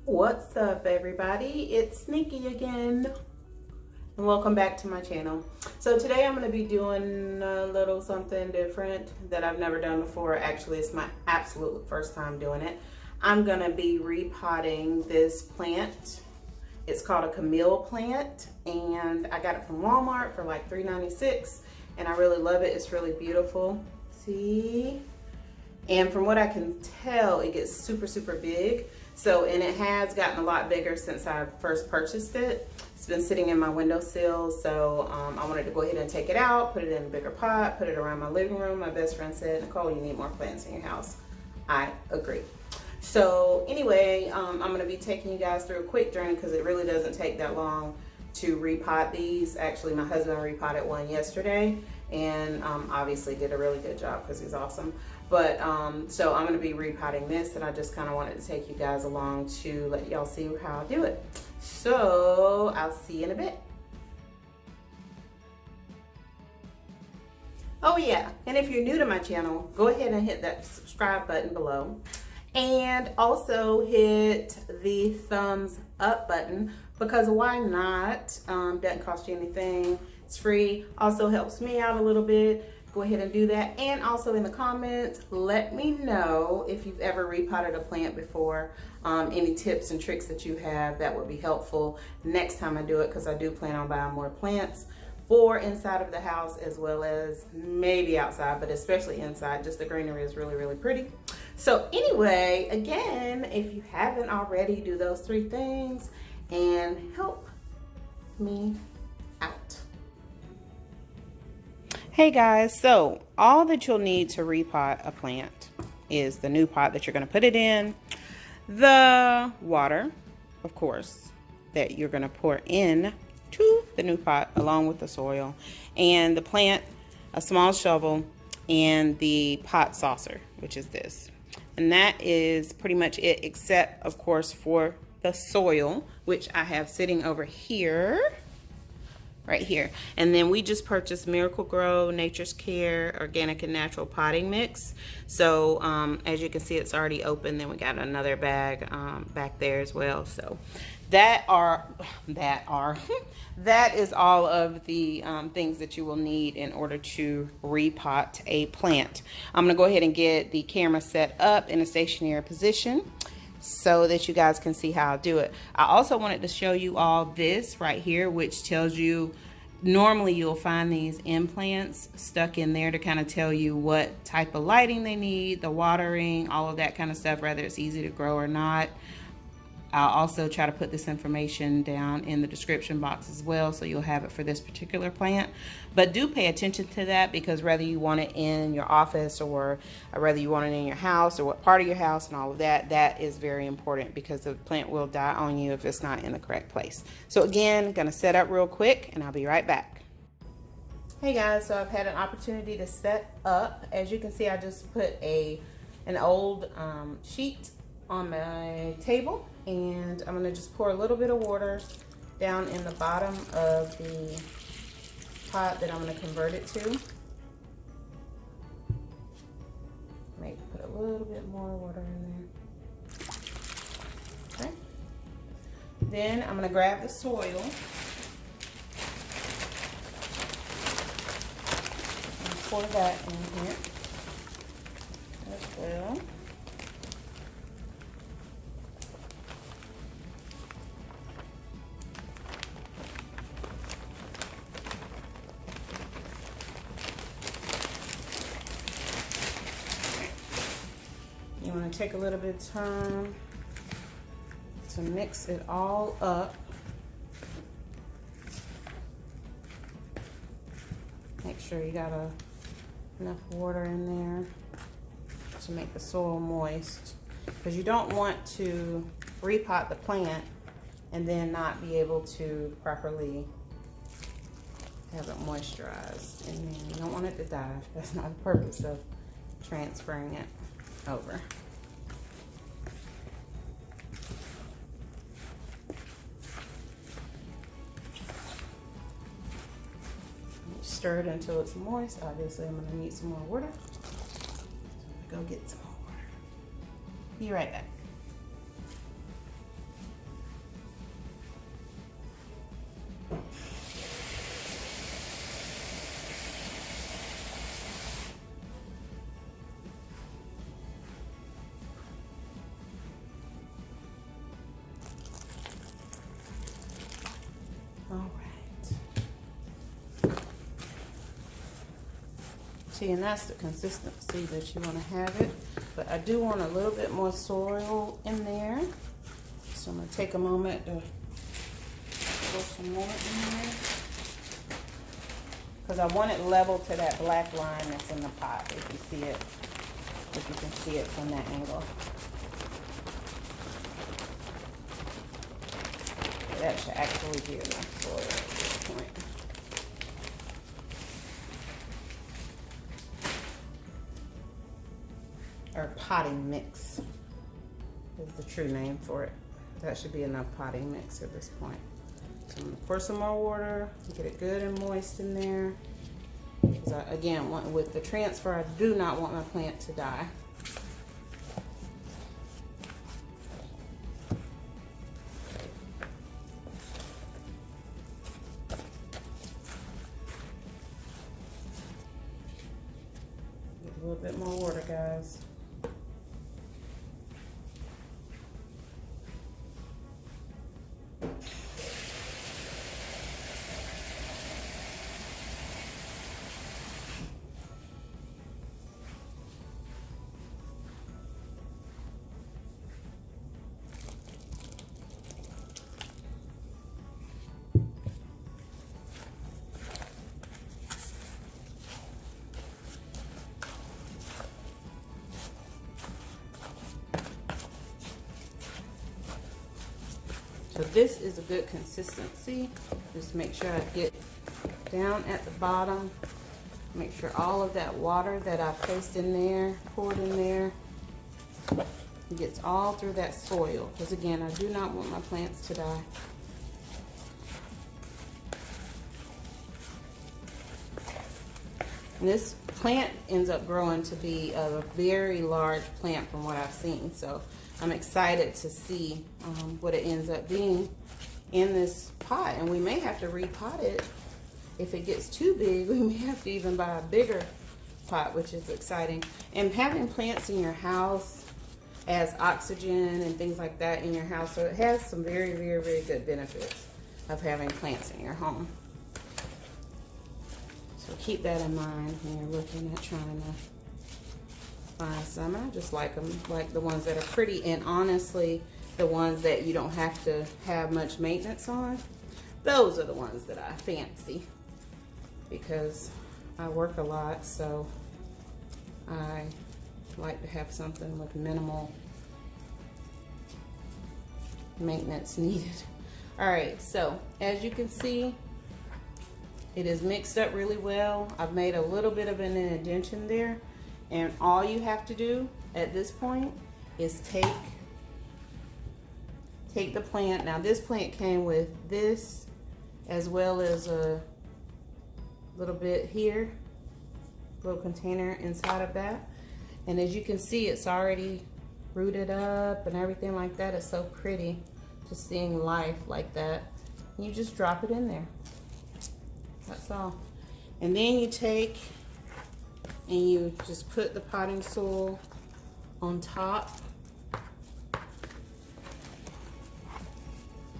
What's up, everybody? It's Sneaky again, and welcome back to my channel. So today I'm going to be doing a little something different that I've never done before. Actually, it's my absolute first time doing it. I'm going to be repotting this plant. It's called a Camille plant, and I got it from Walmart for like $3.96, and I really love it. It's really beautiful. See? And from what I can tell, it gets super big. So, and it has gotten a lot bigger since I first purchased it. It's been sitting in my windowsill, so I wanted to go ahead and take it out, put it in a bigger pot, put it around my living room. My best friend said, Nicole, you need more plants in your house. I agree. So anyway, I'm gonna be taking you guys through a quick journey because it really doesn't take that long to repot these. Actually, my husband repotted one yesterday, and obviously did a really good job because he's awesome. But so I'm going to be repotting this, and I just kind of wanted to take you guys along to let y'all see how I do it. So I'll see you in a bit. Oh yeah, and if you're new to my channel, go ahead and hit that subscribe button below, and also hit the thumbs up button, because why not? Doesn't cost you anything. It's free. Also helps me out a little bit. Go ahead and do that. And also in the comments, let me know if you've ever repotted a plant before. Any tips and tricks that you have that would be helpful next time I do it, because I do plan on buying more plants for inside of the house as well as maybe outside, but especially inside. Just the greenery is really pretty. So anyway, again, if you haven't already, do those 3 things and help me out. Hey guys, so all that you'll need to repot a plant is the new pot that you're going to put it in, the water, of course, that you're going to pour in to the new pot along with the soil, and the plant, a small shovel, and the pot saucer, which is this. And that is pretty much it, except of course for the soil, which I have sitting over here. Right here. And then we just purchased Miracle Grow Nature's Care Organic and Natural Potting Mix. So as you can see, it's already open. Then we got another bag back there as well. So that is all of the things that you will need in order to repot a plant. I'm gonna go ahead and get the camera set up in a stationary position so that you guys can see how I do it. I also wanted to show you all this right here, which tells you, normally you'll find these implants stuck in there to kind of tell you what type of lighting they need, the watering, all of that kind of stuff, whether it's easy to grow or not. I'll also try to put this information down in the description box as well, so you'll have it for this particular plant. But do pay attention to that, because whether you want it in your office or whether you want it in your house or what part of your house and all of that, that is very important, because the plant will die on you if it's not in the correct place. So again, gonna set up real quick and I'll be right back. Hey guys, so I've had an opportunity to set up. As you can see, I just put an old sheet on my table, and I'm gonna just pour a little bit of water down in the bottom of the pot that I'm gonna convert it to. Maybe put a little bit more water in there. Okay. Then I'm gonna grab the soil and pour that in here as well. You want to take a little bit of time to mix it all up. Make sure you got enough water in there to make the soil moist, because you don't want to repot the plant and then not be able to properly have it moisturized. And then you don't want it to die. That's not the purpose of transferring it over. Stir it until it's moist. Obviously, I'm gonna need some more water. So I'm gonna go get some more water. Be right back. See, and that's the consistency that you want to have it. But I do want a little bit more soil in there. So I'm going to take a moment to throw some more in there. Because I want it level to that black line that's in the pot, if you see it. If you can see it from that angle. That should actually be enough soil at this point. Or potting mix is the true name for it. That should be enough potting mix at this point. So I'm gonna pour some more water, get it good and moist in there. Because I, again, with the transfer, I do not want my plant to die. Get a little bit more water, guys. So this is a good consistency. Just make sure I get down at the bottom. Make sure all of that water that I placed in there, poured in there, gets all through that soil. Because again, I do not want my plants to die. And this plant ends up growing to be a very large plant from what I've seen. So I'm excited to see what it ends up being in this pot. And we may have to repot it. If it gets too big, we may have to even buy a bigger pot, which is exciting. And having plants in your house adds oxygen and things like that in your house. So it has some very, very, very good benefits of having plants in your home. So keep that in mind when you're looking at trying to find some. I just like them, like the ones that are pretty, and honestly, the ones that you don't have to have much maintenance on, those are the ones that I fancy because I work a lot, so I like to have something with minimal maintenance needed. All right, so as you can see, it is mixed up really well. I've made a little bit of an indentation there. And all you have to do at this point is take the plant. Now this plant came with this as well as a little bit here, little container inside of that. And as you can see, it's already rooted up and everything like that. It's so pretty just seeing life like that. And you just drop it in there. That's all. And then you take and you just put the potting soil on top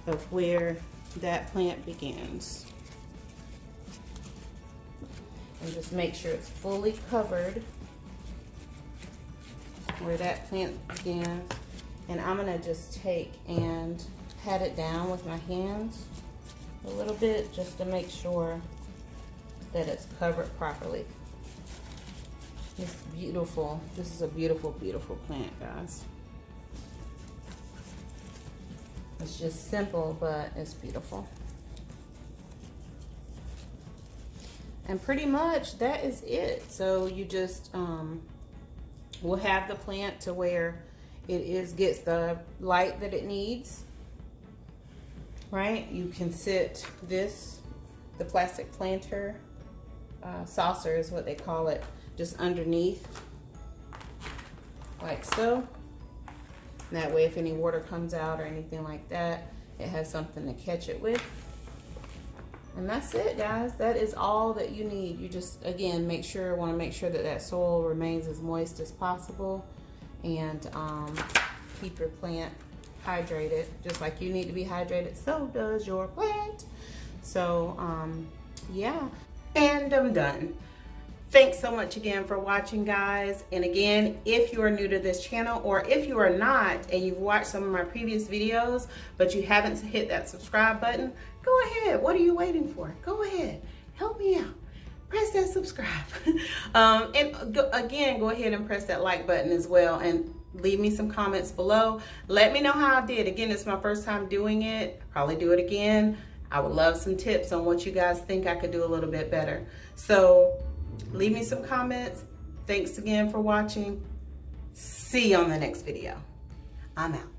of where that plant begins. And just make sure it's fully covered where that plant begins. And I'm gonna just take and pat it down with my hands a little bit just to make sure that it's covered properly. It's beautiful. This is a beautiful, beautiful plant, guys. It's just simple, but it's beautiful. And pretty much that is it. So you just will have the plant to where it gets the light that it needs, right? You can sit this, the plastic planter, saucer is what they call it, just underneath, like so. And that way, if any water comes out or anything like that, it has something to catch it with. And that's it, guys. That is all that you need. You just, again, want to make sure that that soil remains as moist as possible, and keep your plant hydrated. Just like you need to be hydrated, so does your plant. So, yeah. And I'm done. Thanks so much again for watching, guys. And again, if you are new to this channel, or if you are not and you've watched some of my previous videos but you haven't hit that subscribe button, go ahead. What are you waiting for? Go ahead, help me out. Press that subscribe. Again, go ahead and press that like button as well, and leave me some comments below. Let me know how I did. Again, it's my first time doing it. Probably do it again. I would love some tips on what you guys think I could do a little bit better. So leave me some comments. Thanks again for watching. See you on the next video. I'm out.